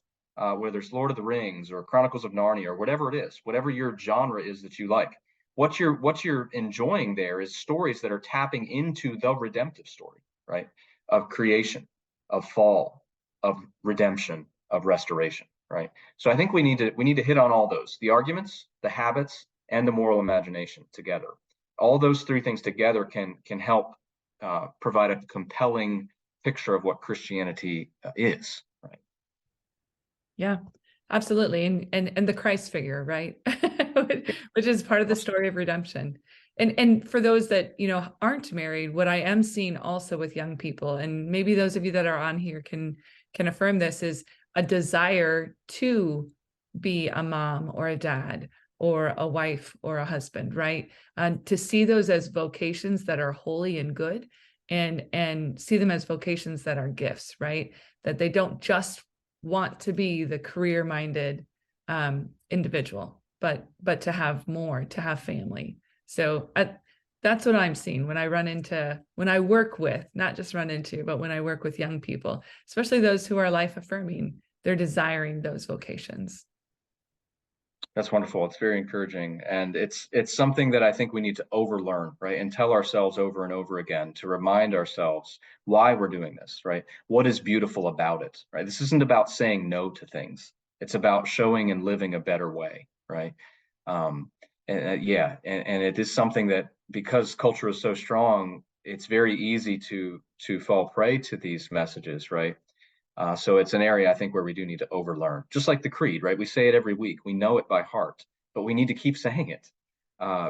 whether it's Lord of the Rings or Chronicles of Narnia or whatever it is, whatever your genre is that you like. What you're enjoying there is stories that are tapping into the redemptive story, right? Of creation, of fall, of redemption, of restoration, right? So I think we need to hit on all those: the arguments, the habits, and the moral imagination together. All those three things together can help provide a compelling picture of what Christianity is, right? Yeah, absolutely. And the Christ figure, right? Which is part of the story of redemption. And for those that, aren't married, what I am seeing also with young people, and maybe those of you that are on here can affirm this, is a desire to be a mom or a dad or a wife or a husband, right? To see those as vocations that are holy and good, and see them as vocations that are gifts, right? That they don't just want to be the career-minded individual, but to have more, to have family. So that's what I'm seeing when I work with, not just run into, but when I work with young people, especially those who are life affirming, they're desiring those vocations. That's wonderful. It's very encouraging. And it's something that I think we need to overlearn, right? And tell ourselves over and over again to remind ourselves why we're doing this, right? What is beautiful about it, right? This isn't about saying no to things. It's about showing and living a better way, right? And it is something that, because culture is so strong, it's very easy to fall prey to these messages, right? So it's an area I think where we do need to overlearn, just like the creed, right? We say it every week. We know it by heart, but we need to keep saying it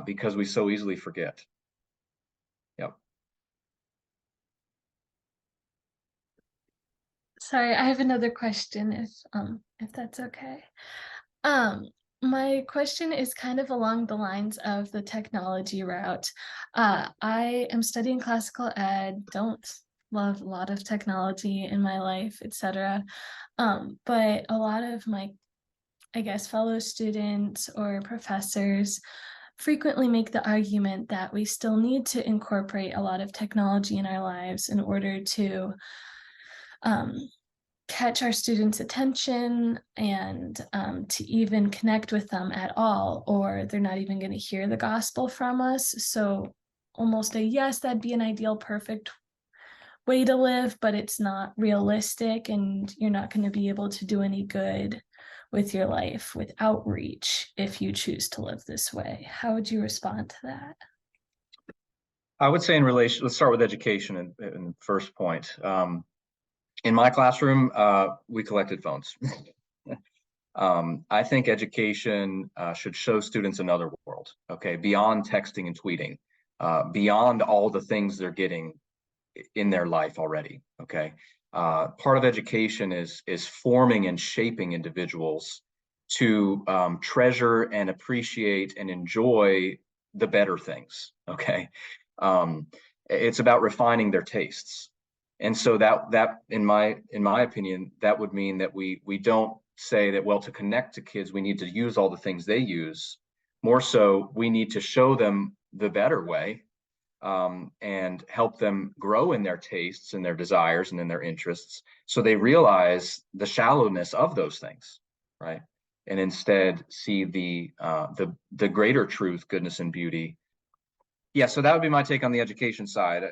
because we so easily forget. Yep. Sorry, I have another question if that's okay. My question is kind of along the lines of the technology route. I am studying classical ed, don't love a lot of technology in my life, etc. But a lot of my, I guess, fellow students or professors frequently make the argument that we still need to incorporate a lot of technology in our lives in order to catch our students' attention and to even connect with them at all, or they're not even going to hear the gospel from us. So almost a yes, that'd be an ideal, perfect way to live, but it's not realistic, and you're not going to be able to do any good with your life with outreach if you choose to live this way. How would you respond to that? I would say in relation, let's start with education and first point. In my classroom, we collected phones. I think education should show students another world, okay, beyond texting and tweeting, beyond all the things they're getting in their life already, okay? Part of education is forming and shaping individuals to treasure and appreciate and enjoy the better things, okay? It's about refining their tastes. And so that in my opinion, that would mean that we don't say that, well, to connect to kids, we need to use all the things they use. More so, we need to show them the better way, and help them grow in their tastes and their desires and in their interests, so they realize the shallowness of those things, right? And instead see the greater truth, goodness, and beauty. Yeah, so that would be my take on the education side.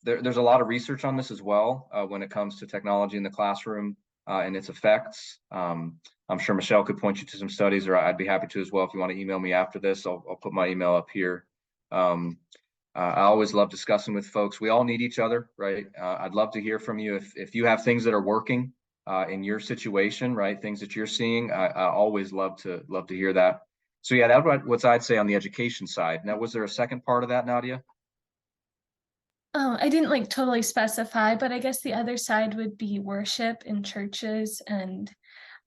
There's a lot of research on this as well when it comes to technology in the classroom and its effects. I'm sure Michelle could point you to some studies, or I'd be happy to as well. If you want to email me after this, I'll put my email up here. I always love discussing with folks. We all need each other, right? I'd love to hear from you if you have things that are working in your situation, right? Things that you're seeing. I always love to hear that. So yeah, that's what I'd say on the education side. Now, was there a second part of that, Nadia? I didn't like totally specify, but I guess the other side would be worship in churches and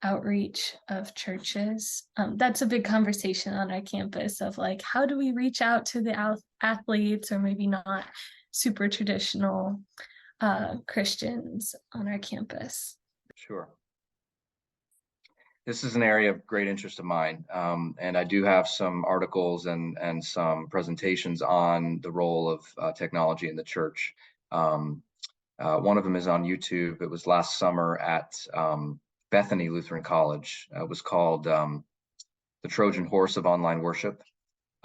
outreach of churches. That's a big conversation on our campus of like, how do we reach out to the athletes, or maybe not super traditional Christians on our campus? Sure. This is an area of great interest of mine, and I do have some articles and some presentations on the role of technology in the church. One of them is on YouTube. It was last summer at Bethany Lutheran College. It was called The Trojan Horse of Online Worship.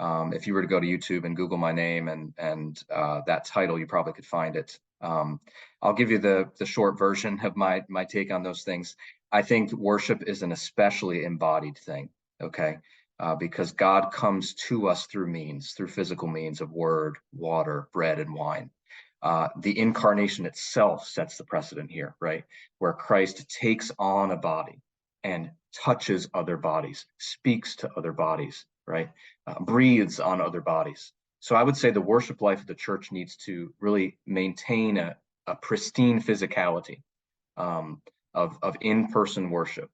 If you were to go to YouTube and Google my name and that title, you probably could find it. I'll give you the short version of my take on those things. I think worship is an especially embodied thing, okay? Because God comes to us through physical means of word, water, bread, and wine. The incarnation itself sets the precedent here, right? Where Christ takes on a body and touches other bodies, speaks to other bodies, right? Breathes on other bodies. So I would say the worship life of the church needs to really maintain a pristine physicality of in-person worship.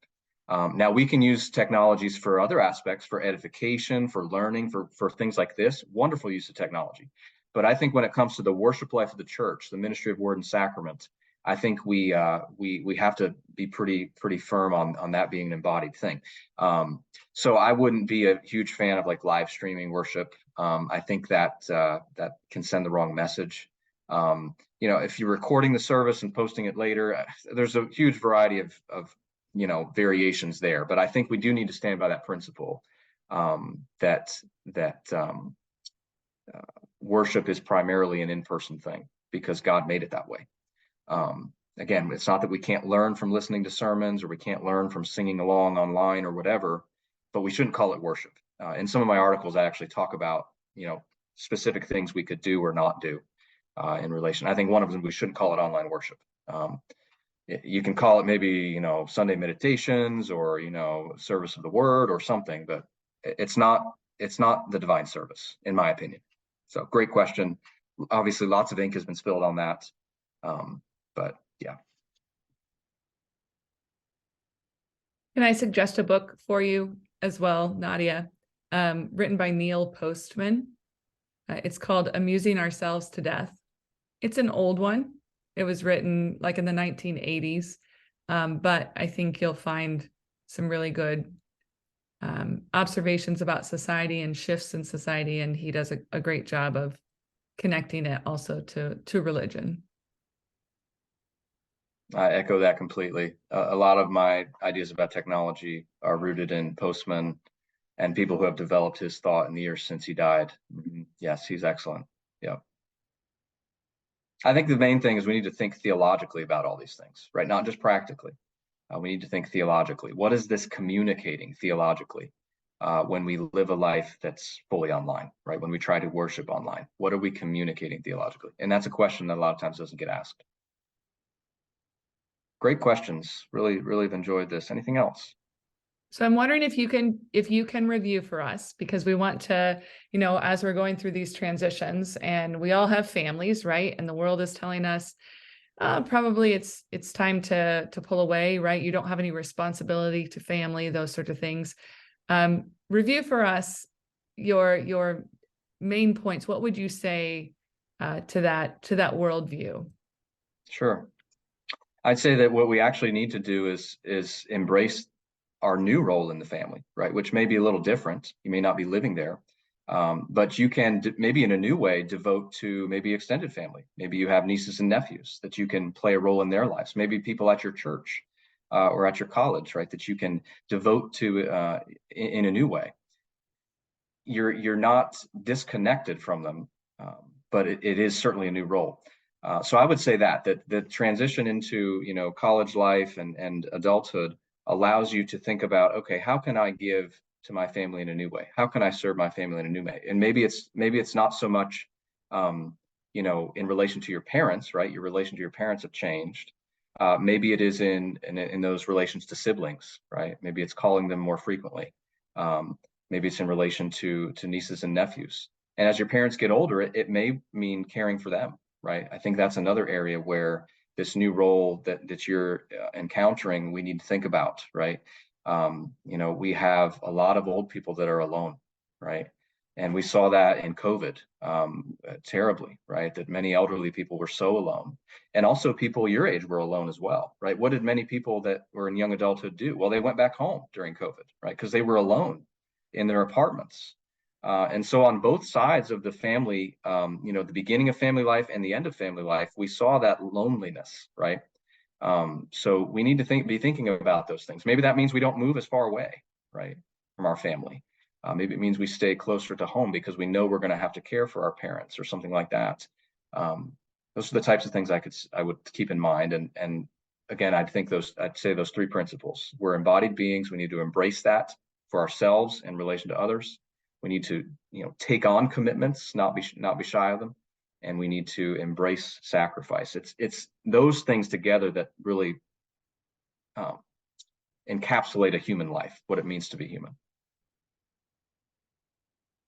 Now we can use technologies for other aspects, for edification, for learning, for things like this. Wonderful use of technology. But I think when it comes to the worship life of the church, the ministry of word and sacrament, I think we have to be pretty firm on that being an embodied thing. So I wouldn't be a huge fan of like live streaming worship. I think that can send the wrong message. If you're recording the service and posting it later, there's a huge variety of variations there. But I think we do need to stand by that principle that worship is primarily an in-person thing because God made it that way. Again, it's not that we can't learn from listening to sermons or we can't learn from singing along online or whatever, but we shouldn't call it worship. In some of my articles, I actually talk about, specific things we could do or not do in relation. I think one of them, we shouldn't call it online worship. You can call it maybe, Sunday meditations or, service of the word or something, but it's not the divine service, in my opinion. So great question. Obviously, lots of ink has been spilled on that. But yeah. Can I suggest a book for you as well, Nadia? Written by Neil Postman. It's called Amusing Ourselves to Death. It's an old one. It was written like in the 1980s. But I think you'll find some really good observations about society and shifts in society. And he does a great job of connecting it also to religion. I echo that completely. A lot of my ideas about technology are rooted in Postman and people who have developed his thought in the years since he died. Yes, he's excellent. Yeah. I think the main thing is we need to think theologically about all these things, right? Not just practically. We need to think theologically. What is this communicating theologically when we live a life that's fully online, right? When we try to worship online, what are we communicating theologically? And that's a question that a lot of times doesn't get asked. Great questions. Really, really have enjoyed this. Anything else? So I'm wondering if you can review for us, because we want to, as we're going through these transitions, and we all have families, right? And the world is telling us probably it's time to pull away, right? You don't have any responsibility to family, those sorts of things. Review for us your main points. What would you say to that worldview? Sure. I'd say that what we actually need to do is embrace our new role in the family, right? Which may be a little different. You may not be living there, but you can maybe in a new way devote to maybe extended family. Maybe you have nieces and nephews that you can play a role in their lives. Maybe people at your church or at your college, right? That you can devote to in a new way. You're not disconnected from them, but it is certainly a new role. So I would say that the transition into college life and adulthood allows you to think about, okay, how can I give to my family in a new way? How can I serve my family in a new way? And maybe it's not so much in relation to your parents, right? Your relation to your parents have changed. Maybe it is in those relations to siblings, right? Maybe it's calling them more frequently. Maybe it's in relation to nieces and nephews. And as your parents get older, it may mean caring for them, right? I think that's another area where this new role that you're encountering, we need to think about, right? We have a lot of old people that are alone, right? And we saw that in COVID terribly, right? That many elderly people were so alone. And also people your age were alone as well, right? What did many people that were in young adulthood do? Well, they went back home during COVID, right? Because they were alone in their apartments. And so on both sides of the family, the beginning of family life and the end of family life, we saw that loneliness, right? So we need to be thinking about those things. Maybe that means we don't move as far away, right, from our family. Maybe it means we stay closer to home because we know we're going to have to care for our parents or something like that. Those are the types of things I would keep in mind. And again, I'd say those three principles. We're embodied beings. We need to embrace that for ourselves in relation to others. We need to, take on commitments, not be shy of them, and we need to embrace sacrifice. It's those things together that really encapsulate a human life, what it means to be human.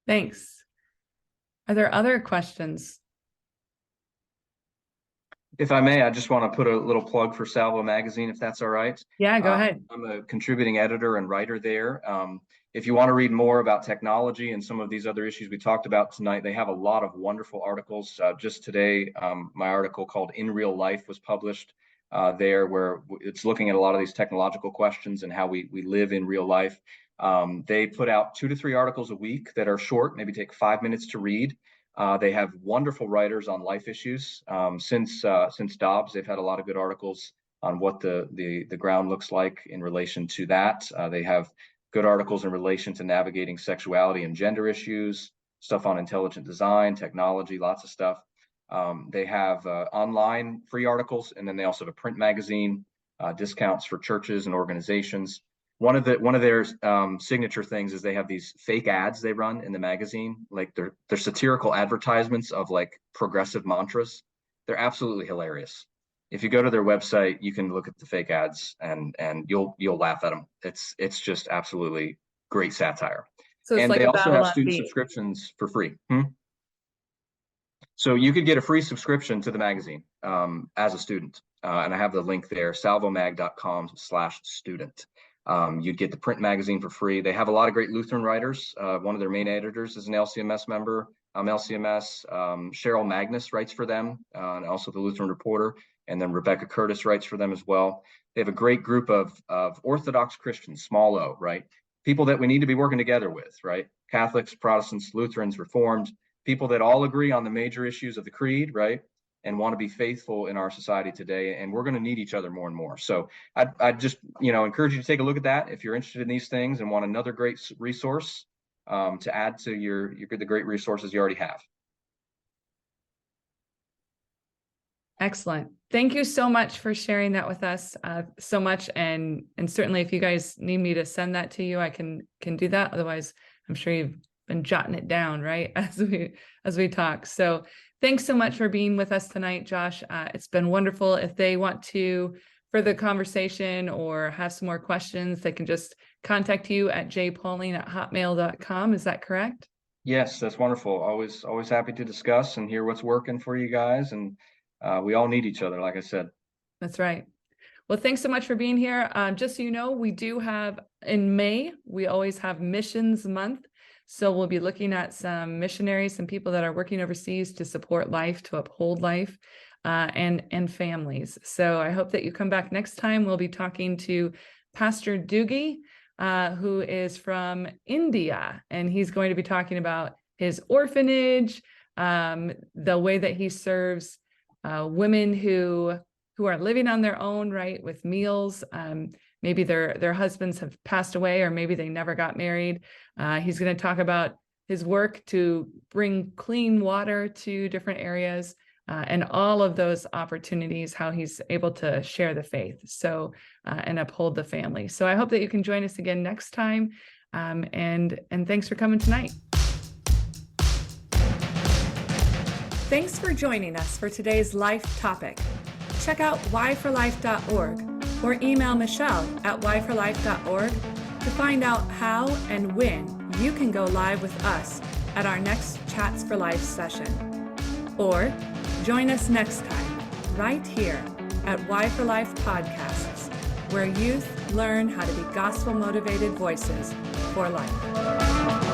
Thanks. Are there other questions? If I may, I just want to put a little plug for Salvo Magazine, if that's all right. Yeah, go ahead. I'm a contributing editor and writer there. If you want to read more about technology and some of these other issues we talked about tonight, they have a lot of wonderful articles. Just today, my article called In Real Life was published there, where it's looking at a lot of these technological questions and how we live in real life. They put out 2 to 3 articles a week that are short, maybe take 5 minutes to read. They have wonderful writers on life issues. Since Dobbs, they've had a lot of good articles on what the ground looks like in relation to that. They have good articles in relation to navigating sexuality and gender issues, stuff on intelligent design, technology, lots of stuff. They have online free articles, and then they also have a print magazine, discounts for churches and organizations. One of their signature things is they have these fake ads they run in the magazine, like they're satirical advertisements of like progressive mantras. They're absolutely hilarious. If you go to their website, you can look at the fake ads and you'll laugh at them. It's just absolutely great satire. So it's and like they a also have Babylon student Bee. subscriptions for free. So you could get a free subscription to the magazine as a student. And I have the link there, salvomag.com/student. You'd get the print magazine for free. They have a lot of great Lutheran writers. One of their main editors is an LCMS member. LCMS, Cheryl Magnus writes for them, and also the Lutheran Reporter. and then Rebecca Curtis writes for them as well. They have a great group of Orthodox Christians, small o, right? People that we need to be working together with, right? Catholics, Protestants, Lutherans, Reformed, people that all agree on the major issues of the creed, right? And want to be faithful in our society today. And we're going to need each other more and more. So I'd just, encourage you to take a look at that if you're interested in these things and want another great resource to add to the great resources you already have. Excellent. Thank you so much for sharing that with us so much. And certainly if you guys need me to send that to you, I can do that. Otherwise, I'm sure you've been jotting it down, right? As we talk. So thanks so much for being with us tonight, Josh. It's been wonderful. If they want to further conversation or have some more questions, they can just contact you at jpauling@hotmail.com. Is that correct? Yes, that's wonderful. Always happy to discuss and hear what's working for you guys. And we all need each other, like I said. That's right. Well, thanks so much for being here. Just so you know, we do have in May, we always have Missions Month. So we'll be looking at some missionaries, some people that are working overseas to support life, to uphold life, and families. So I hope that you come back next time. We'll be talking to Pastor Doogie, who is from India, and he's going to be talking about his orphanage, the way that he serves women who are living on their own, right, with meals. Maybe their husbands have passed away, or maybe they never got married. He's going to talk about his work to bring clean water to different areas, and all of those opportunities, how he's able to share the faith, so and uphold the family. So I hope that you can join us again next time, and thanks for coming tonight. Thanks for joining us for today's life topic. Check out whyforlife.org or email Michelle at whyforlife.org to find out how and when you can go live with us at our next Chats for Life session. Or join us next time right here at Why for Life Podcasts, where youth learn how to be gospel-motivated voices for life.